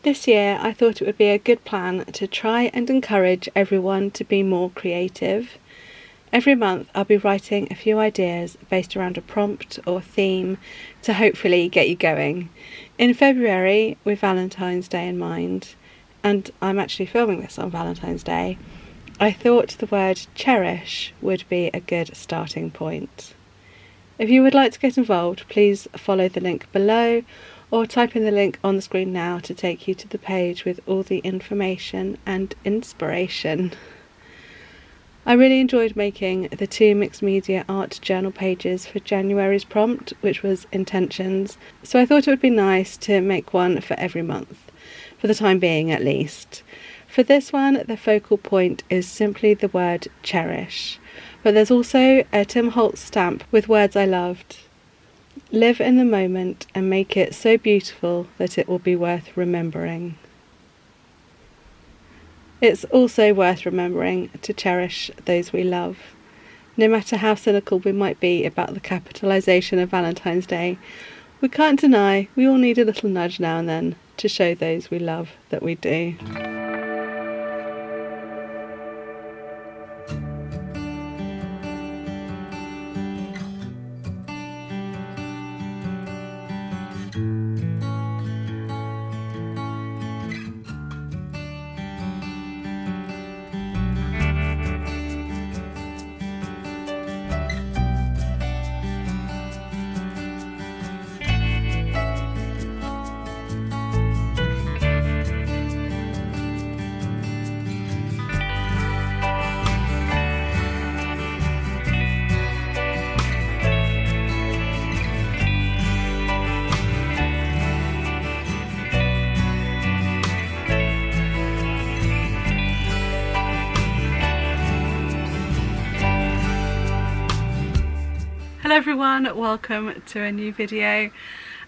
This year I thought it would be a good plan to try and encourage everyone to be more creative. Every month I'll be writing a few ideas based around a prompt or theme to hopefully get you going. In February, with Valentine's Day in mind, and I'm actually filming this on Valentine's Day, I thought the word cherish would be a good starting point. If you would like to get involved, please follow the link below or type in the link on the screen now to take you to the page with all the information and inspiration. I really enjoyed making the 2 mixed media art journal pages for January's prompt, which was intentions, so I thought it would be nice to make one for every month, for the time being at least. For this one, the focal point is simply the word cherish, but there's also a Tim Holtz stamp with words I loved. Live in the moment and make it so beautiful that it will be worth remembering. It's also worth remembering to cherish those we love. No matter how cynical we might be about the capitalisation of Valentine's Day, we can't deny we all need a little nudge now and then to show those we love that we do. Hello everyone, welcome to a new video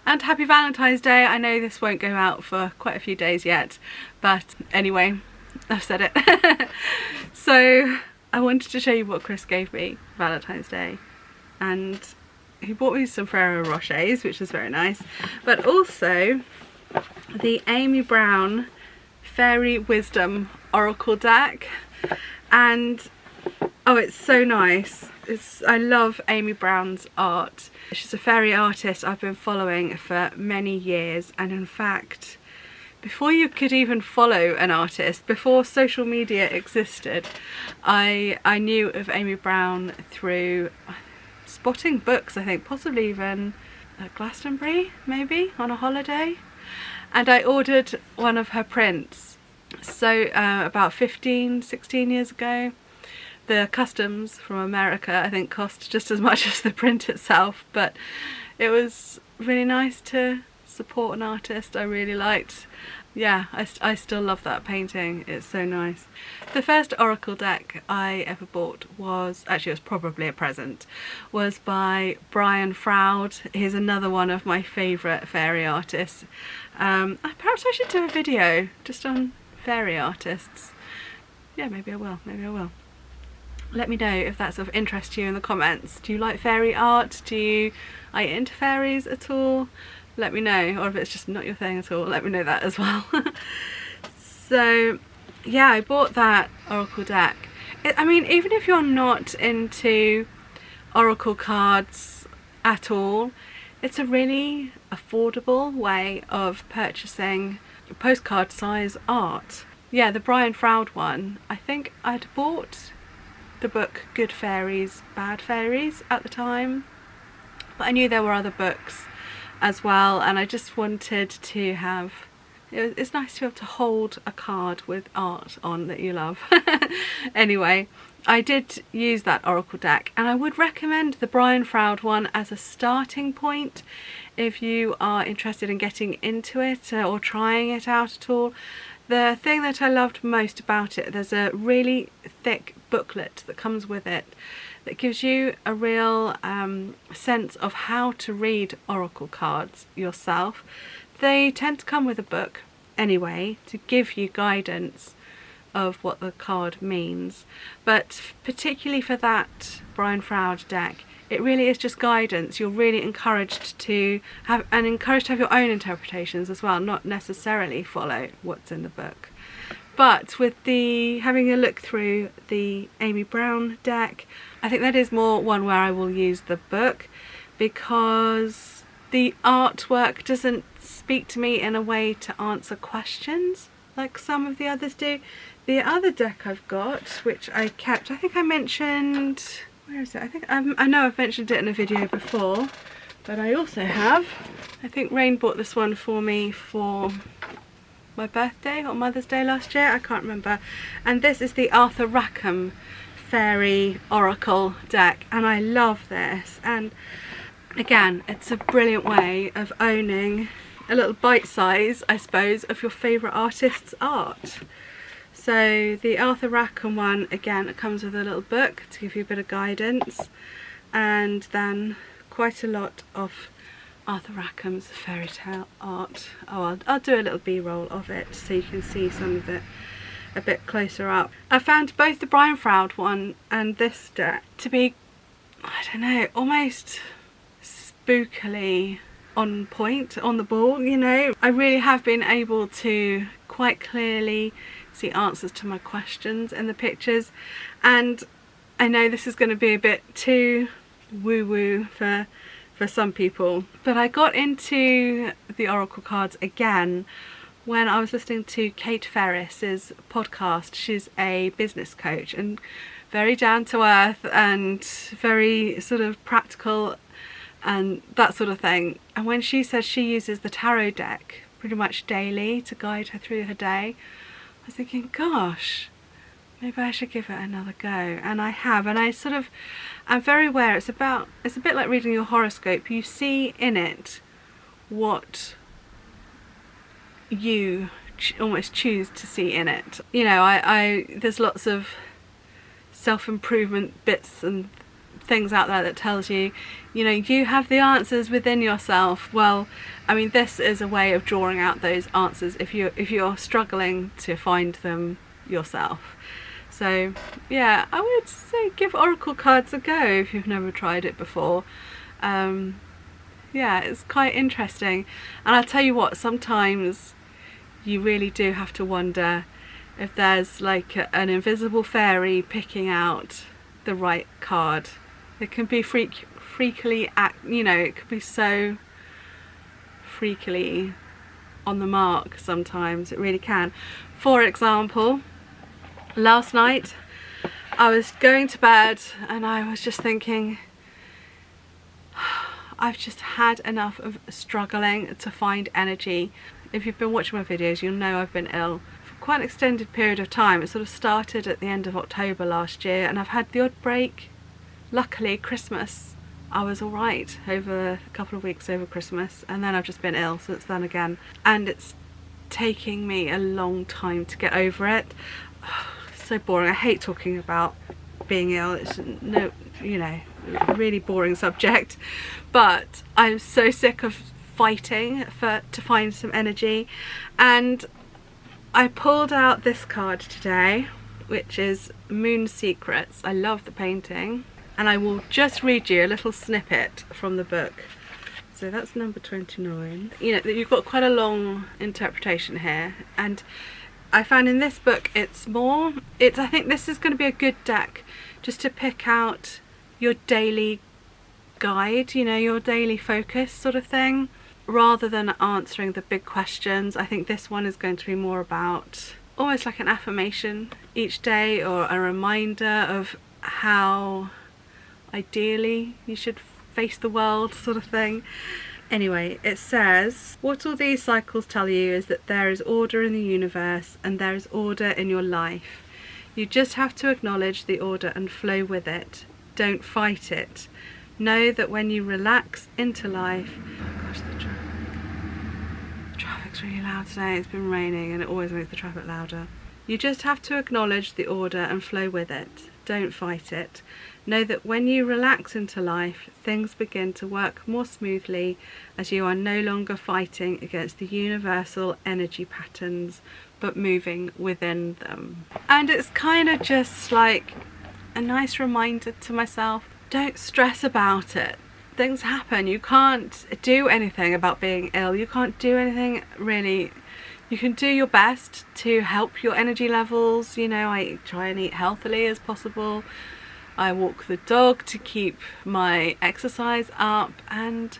and happy Valentine's Day. I know this won't go out for quite a few days yet, but anyway, I've said it. So I wanted to show you what Chris gave me for Valentine's Day, and he bought me some Ferrero Rochers, which is very nice, but also the Amy Brown Fairy Wisdom Oracle deck. And oh, it's so nice. I love Amy Brown's art. She's a fairy artist I've been following for many years, and in fact, before you could even follow an artist, before social media existed, I knew of Amy Brown through spotting books, I think, possibly even at Glastonbury, maybe, on a holiday. And I ordered one of her prints, so about 16 years ago. The customs from America, I think, cost just as much as the print itself, but it was really nice to support an artist I really liked. Yeah, I still love that painting, it's so nice. The first Oracle deck I ever bought was, actually it was probably a present, was by Brian Froud. He's another one of my favourite fairy artists. Perhaps I should do a video just on fairy artists. Yeah, maybe I will. Let me know if that's of interest to you in the comments. Do you like fairy art? Are you into fairies at all? Let me know. Or if it's just not your thing at all, let me know that as well. So yeah, I bought that Oracle deck. I mean, even if you're not into Oracle cards at all, it's a really affordable way of purchasing postcard size art. Yeah, the Brian Froud one, I think I'd bought the book Good Fairies, Bad Fairies at the time, but I knew there were other books as well, and I just wanted to have, it's nice to be able to hold a card with art on that you love. Anyway, I did use that Oracle deck, and I would recommend the Brian Froud one as a starting point if you are interested in getting into it or trying it out at all. The thing that I loved most about it, there's a really thick booklet that comes with it that gives you a real sense of how to read oracle cards yourself. They tend to come with a book anyway to give you guidance of what the card means, but particularly for that Brian Froud deck, it really is just guidance. You're really encouraged to have your own interpretations as well, not necessarily follow what's in the book. But with having a look through the Amy Brown deck, I think that is more one where I will use the book, because the artwork doesn't speak to me in a way to answer questions like some of the others do. The other deck I've got, which I kept, I think I mentioned, where is it? I know I've mentioned it in a video before, but I also have, I think Rain bought this one for me for my birthday or Mother's Day last year, I can't remember. And this is the Rackham Fairy Oracle deck, and I love this. And again, it's a brilliant way of owning a little bite size, I suppose, of your favourite artist's art. So the Rackham one, again, it comes with a little book to give you a bit of guidance, and then quite a lot of Rackham's fairy tale art. Oh, I'll do a little b-roll of it so you can see some of it a bit closer up. I found both the Brian Froud one and this deck to be, I don't know, almost spookily on point, on the ball, you know. I really have been able to quite clearly see answers to my questions in the pictures, and I know this is going to be a bit too woo-woo for some people, but I got into the oracle cards again when I was listening to Kate Ferris's podcast. She's a business coach and very down to earth and very sort of practical and that sort of thing. And when she says she uses the tarot deck pretty much daily to guide her through her day, I was thinking, gosh, maybe I should give it another go. And I have, and I'm very aware it's a bit like reading your horoscope. You see in it what you almost choose to see in it. You know, there's lots of self-improvement bits and things out there that tells you, you know, you have the answers within yourself. Well, I mean, this is a way of drawing out those answers if you're struggling to find them yourself. So yeah, I would say give oracle cards a go if you've never tried it before. Yeah, it's quite interesting, and I'll tell you what, sometimes you really do have to wonder if there's like an invisible fairy picking out the right card. It can be freakily, you know, it can be so freakily on the mark sometimes, it really can. For example, last night I was going to bed and I was just thinking, I've just had enough of struggling to find energy. If you've been watching my videos, you'll know I've been ill for quite an extended period of time. It sort of started at the end of October last year, and I've had the odd break. Luckily, Christmas, I was alright over a couple of weeks over Christmas, and then I've just been ill since then again. And it's taking me a long time to get over it. So boring. I hate talking about being ill. It's no, you know, really boring subject. But I'm so sick of fighting to find some energy, and I pulled out this card today, which is Moon Secrets. I love the painting, and I will just read you a little snippet from the book. So that's number 29. You know, you've got quite a long interpretation here, and I found in this book I think this is going to be a good deck just to pick out your daily guide, you know, your daily focus sort of thing, rather than answering the big questions. I think this one is going to be more about almost like an affirmation each day, or a reminder of how ideally you should face the world sort of thing. Anyway, it says, what all these cycles tell you is that there is order in the universe and there is order in your life. You just have to acknowledge the order and flow with it. Don't fight it. Know that when you relax into life... Oh gosh, the traffic's really loud today. It's been raining and it always makes the traffic louder. You just have to acknowledge the order and flow with it. Don't fight it. Know that when you relax into life, things begin to work more smoothly as you are no longer fighting against the universal energy patterns, but moving within them. And it's kind of just like a nice reminder to myself don't stress about it. Things happen. You can't do anything about being ill. You can't do anything really. You can do your best to help your energy levels. You know, I try and eat healthily as possible. I walk the dog to keep my exercise up, and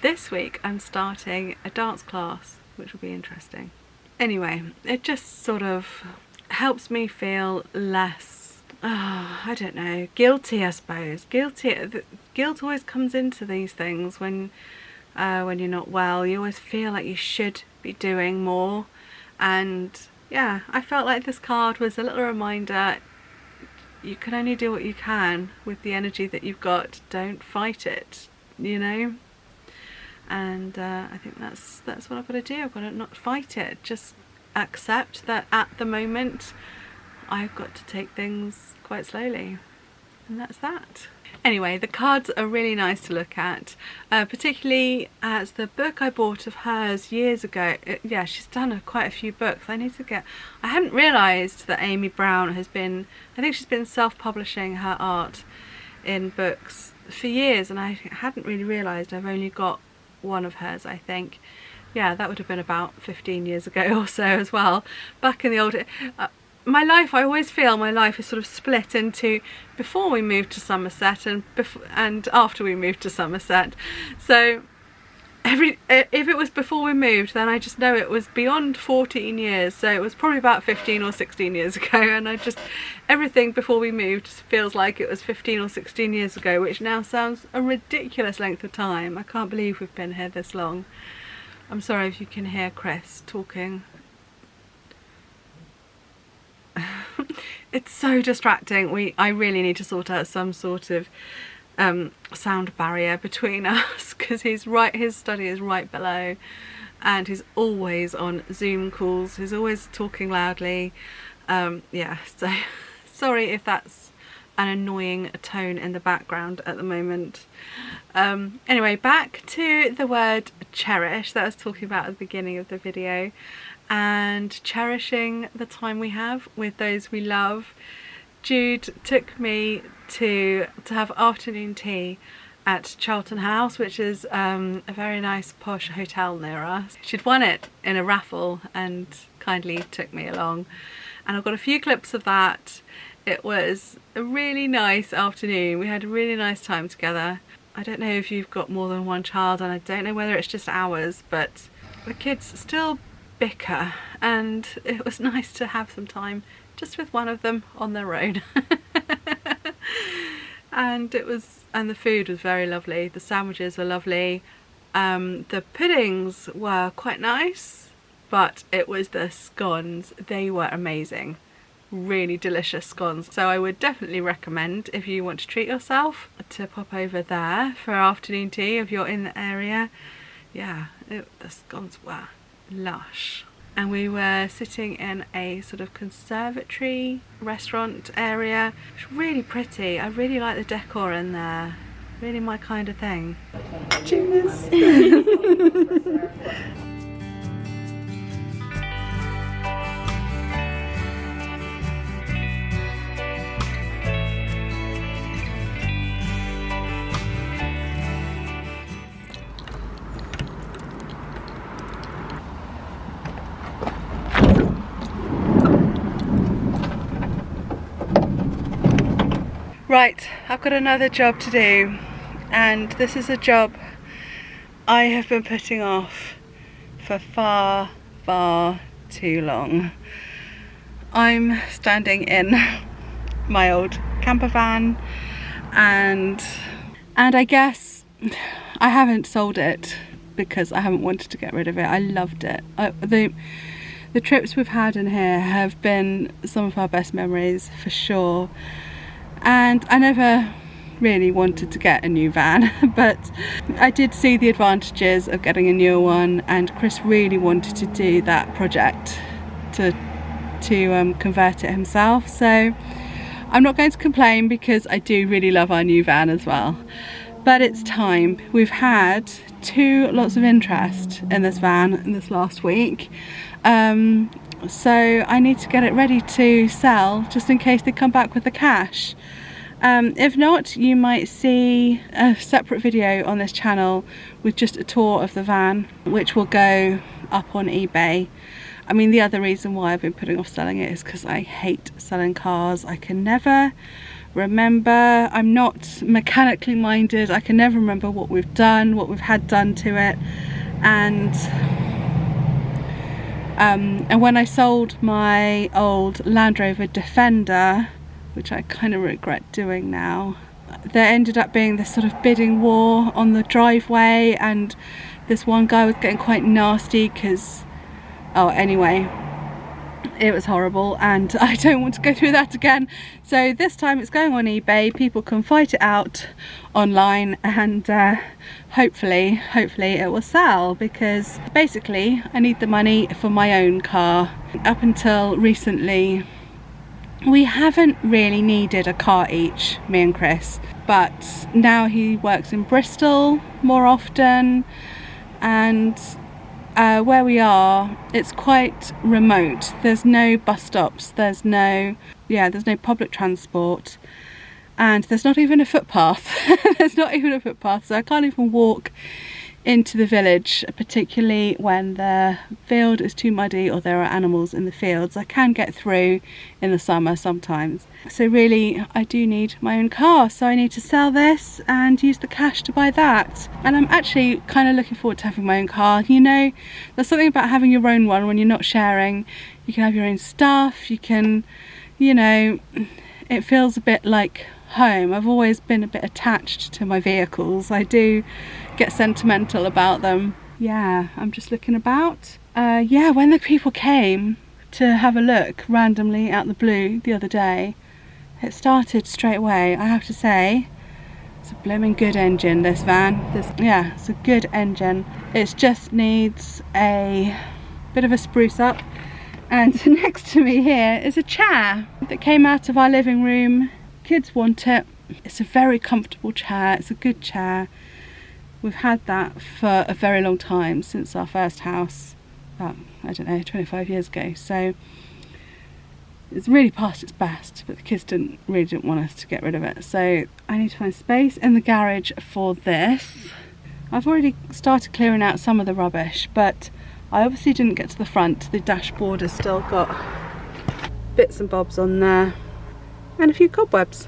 this week I'm starting a dance class, which will be interesting. Anyway, it just sort of helps me feel less, I don't know, guilty, I suppose. Guilt always comes into these things when you're not well. You always feel like you should be doing more, and yeah, I felt like this card was a little reminder. You can only do what you can with the energy that you've got. Don't fight it, you know. And I think that's what I've got to do. I've got to not fight it. Just accept that at the moment I've got to take things quite slowly, and that's that. Anyway, the cards are really nice to look at, particularly as the book I bought of hers years ago. Yeah, she's done quite a few books. I hadn't realised that Amy Brown has been, I think she's been self-publishing her art in books for years, and I hadn't really realised I've only got one of hers, I think. Yeah, that would have been about 15 years ago or so as well. Back in the old... my life, I always feel my life is sort of split into before we moved to Somerset and after we moved to Somerset. So if it was before we moved, then I just know it was beyond 14 years. So it was probably about 15 or 16 years ago, and everything before we moved feels like it was 15 or 16 years ago, which now sounds a ridiculous length of time. I can't believe we've been here this long. I'm sorry if you can hear Chris talking. It's so distracting. I really need to sort out some sort of sound barrier between us, because his study is right below, and he's always on Zoom calls. He's always talking loudly. Yeah, so sorry if that's an annoying tone in the background at the moment. Anyway, back to the word cherish that I was talking about at the beginning of the video, and cherishing the time we have with those we love. Jude took me to have afternoon tea at Charlton House, which is a very nice posh hotel near us. She'd won it in a raffle and kindly took me along, and I've got a few clips of that. It was a really nice afternoon. We had a really nice time together. I don't know if you've got more than one child, and I don't know whether it's just ours, but the kids still bicker, and it was nice to have some time just with one of them on their own. And the food was very lovely. The sandwiches were lovely. The puddings were quite nice, but it was the scones. They were amazing. Really delicious scones. So I would definitely recommend, if you want to treat yourself, to pop over there for afternoon tea if you're in the area. Yeah, the scones were lush. And we were sitting in a sort of conservatory restaurant area. It's really pretty. I really like the decor in there. Really my kind of thing. Cheers! Right, I've got another job to do, and this is a job I have been putting off for far, far too long. I'm standing in my old camper van, and I guess I haven't sold it because I haven't wanted to get rid of it. I loved it. The trips we've had in here have been some of our best memories for sure. And I never really wanted to get a new van, but I did see the advantages of getting a newer one, and Chris really wanted to do that project to convert it himself. So I'm not going to complain, because I do really love our new van as well. But it's time. We've had lots of interest in this van in this last week. So I need to get it ready to sell, just in case they come back with the cash. If not, you might see a separate video on this channel with just a tour of the van, which will go up on eBay. I mean, the other reason why I've been putting off selling it is because I hate selling cars. I can never remember, I'm not mechanically minded, I can never remember what we've done, what we've had done to it. And when I sold my old Land Rover Defender, which I kind of regret doing now, there ended up being this sort of bidding war on the driveway, and this one guy was getting quite nasty because, oh, anyway, it was horrible and I don't want to go through that again. So this time it's going on eBay, people can fight it out online, and hopefully it will sell, because basically I need the money for my own car. Up until recently we haven't really needed a car each, me and Chris, but now he works in Bristol more often, and where we are, it's quite remote. There's no bus stops, there's no public transport, and there's not even a footpath. There's not even a footpath, so I can't even walk into the village, particularly when the field is too muddy or there are animals in the fields. I can get through in the summer sometimes. So really I do need my own car, so I need to sell this and use the cash to buy that. And I'm actually kind of looking forward to having my own car. You know, there's something about having your own one when you're not sharing. You can have your own stuff, you can, you know, it feels a bit like home. I've always been a bit attached to my vehicles. I do get sentimental about them. Yeah, I'm just looking about. Yeah, when the people came to have a look randomly out the blue the other day, it started straight away. I have to say, it's a blooming good engine, this van. Yeah, it's a good engine. It just needs a bit of a spruce up. And next to me here is a chair that came out of our living room. Kids want it. It's a very comfortable chair, it's a good chair. We've had that for a very long time, since our first house, about, I don't know, 25 years ago. So it's really past its best, but the kids really didn't want us to get rid of it. So I need to find space in the garage for this. I've already started clearing out some of the rubbish, but I obviously didn't get to the front. The dashboard has still got bits and bobs on there and a few cobwebs.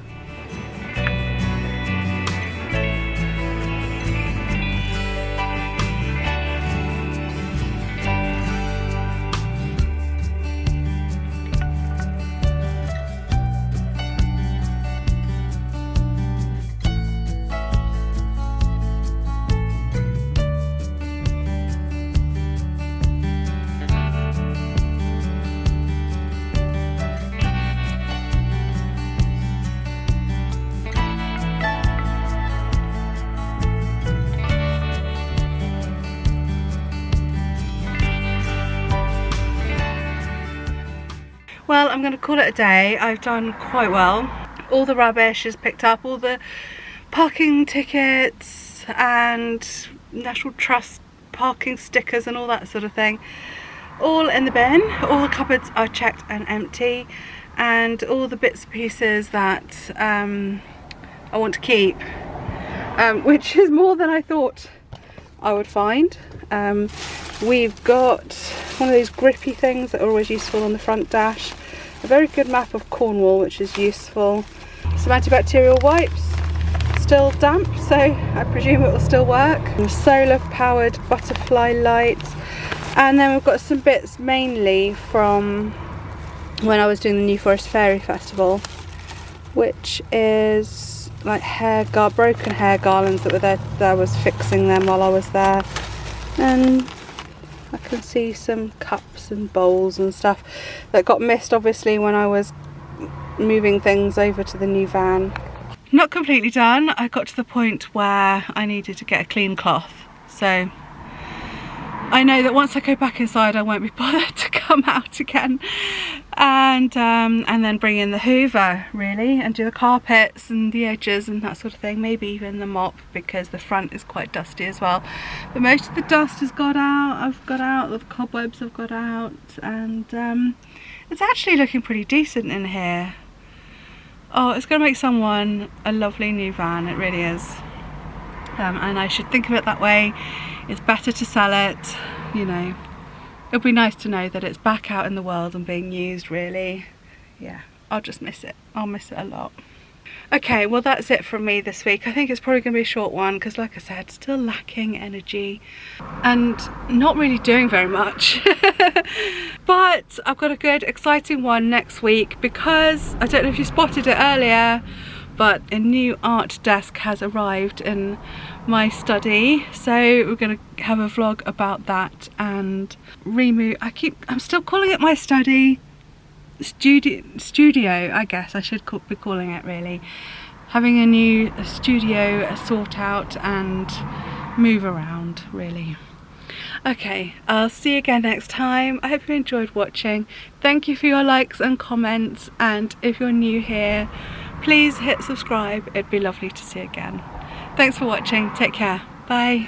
Well, I'm going to call it a day. I've done quite well. All the rubbish is picked up, all the parking tickets and National Trust parking stickers and all that sort of thing, all in the bin. All the cupboards are checked and empty, and all the bits and pieces that I want to keep, which is more than I thought I would find. We've got one of those grippy things that are always useful on the front dash, a very good map of Cornwall, which is useful, some antibacterial wipes, still damp, so I presume it will still work, solar powered butterfly lights, and then we've got some bits mainly from when I was doing the New Forest Fairy Festival, which is like broken hair garlands that were there. I was fixing them while I was there, and I can see some cups and bowls and stuff that got missed obviously when I was moving things over to the new van. Not completely done. I got to the point where I needed to get a clean cloth, so I know that once I go back inside I won't be bothered to come out again, and then bring in the hoover really and do the carpets and the edges and that sort of thing, maybe even the mop, because the front is quite dusty as well. But most of the dust has got out, the cobwebs have got out, and it's actually looking pretty decent in here. oh, it's going to make someone a lovely new van, it really is. And I should think of it that way. It's better to sell it, you know. It'll be nice to know that it's back out in the world and being used, really. Yeah, I'll just miss it. I'll miss it a lot. Okay, well that's it from me this week. I think it's probably going to be a short one because, like I said, still lacking energy and not really doing very much. But I've got a good, exciting one next week because, I don't know if you spotted it earlier, but a new art desk has arrived in my study. So we're going to have a vlog about that and remove. I'm still calling it my study. Studio, I guess I should be calling it, really. Having a new studio sort out and move around, really. Okay, I'll see you again next time. I hope you enjoyed watching. Thank you for your likes and comments, and if you're new here, please hit subscribe. It'd be lovely to see you again. Thanks for watching. Take care. Bye.